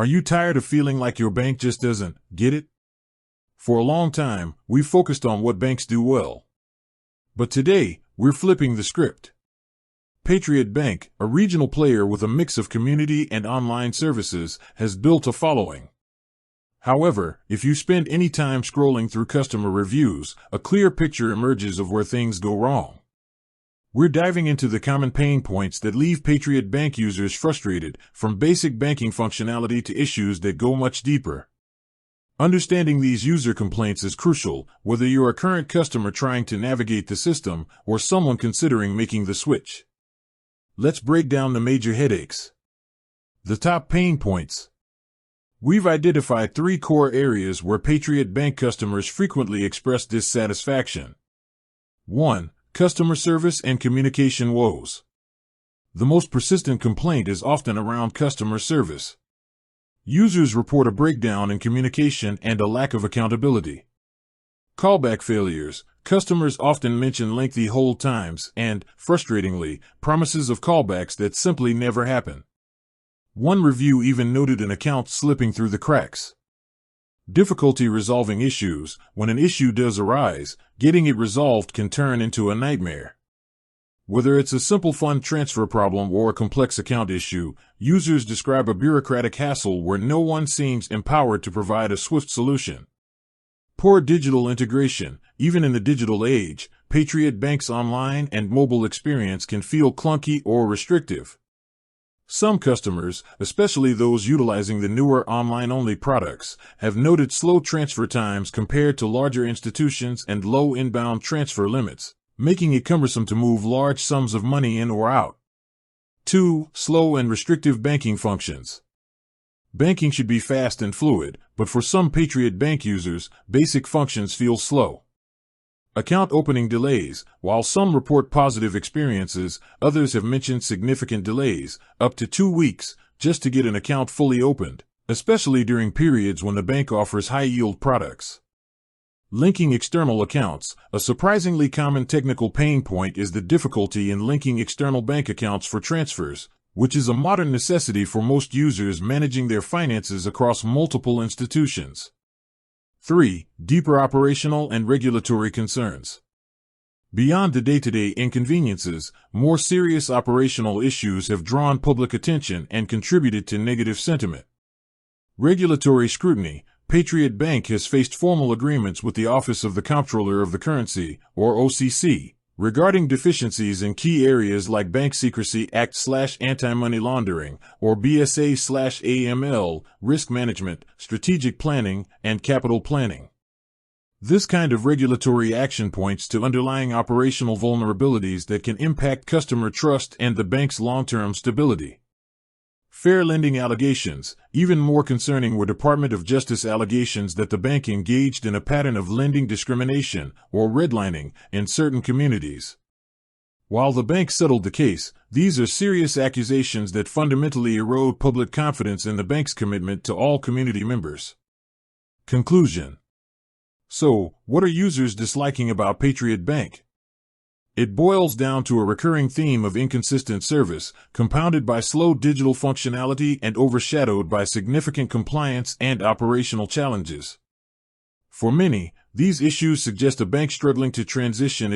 Are you tired of feeling like your bank just doesn't get it? For a long time, we've focused on what banks do well. But today, we're flipping the script. Patriot Bank, a regional player with a mix of community and online services, has built a following. However, if you spend any time scrolling through customer reviews, a clear picture emerges of where things go wrong. We're diving into the common pain points that leave Patriot Bank users frustrated, from basic banking functionality to issues that go much deeper. Understanding these user complaints is crucial, whether you're a current customer trying to navigate the system or someone considering making the switch. Let's break down the major headaches. The top pain points. We've identified 3 core areas where Patriot Bank customers frequently express dissatisfaction. 1. Customer service and communication woes. The most persistent complaint is often around customer service. Users report a breakdown in communication and a lack of accountability. Callback failures. Customers often mention lengthy hold times and, frustratingly, promises of callbacks that simply never happen. One review even noted an account slipping through the cracks. Difficulty resolving issues. When an issue does arise, getting it resolved can turn into a nightmare. Whether it's a simple fund transfer problem or a complex account issue, users describe a bureaucratic hassle where no one seems empowered to provide a swift solution. Poor digital integration. Even in the digital age, Patriot Bank's online and mobile experience can feel clunky or restrictive. Some customers, especially those utilizing the newer online-only products, have noted slow transfer times compared to larger institutions and low inbound transfer limits, making it cumbersome to move large sums of money in or out. 2. Slow and restrictive banking functions. Banking should be fast and fluid, but for some Patriot Bank users, basic functions feel slow. Account opening delays. While some report positive experiences, others have mentioned significant delays, up to 2 weeks, just to get an account fully opened, especially during periods when the bank offers high-yield products. Linking external accounts. A surprisingly common technical pain point is the difficulty in linking external bank accounts for transfers, which is a modern necessity for most users managing their finances across multiple institutions. 3. Deeper operational and regulatory concerns. Beyond the day-to-day inconveniences, more serious operational issues have drawn public attention and contributed to negative sentiment. Regulatory scrutiny. Patriot Bank has faced formal agreements with the Office of the Comptroller of the Currency, or OCC, regarding deficiencies in key areas like Bank Secrecy Act/Anti-Money Laundering, or BSA/AML, risk management, strategic planning, and capital planning. This kind of regulatory action points to underlying operational vulnerabilities that can impact customer trust and the bank's long-term stability. Fair lending allegations. Even more concerning were Department of Justice allegations that the bank engaged in a pattern of lending discrimination, or redlining, in certain communities. While the bank settled the case, these are serious accusations that fundamentally erode public confidence in the bank's commitment to all community members. Conclusion. So, what are users disliking about Patriot Bank? It boils down to a recurring theme of inconsistent service, compounded by slow digital functionality and overshadowed by significant compliance and operational challenges. For many, these issues suggest a bank struggling to transition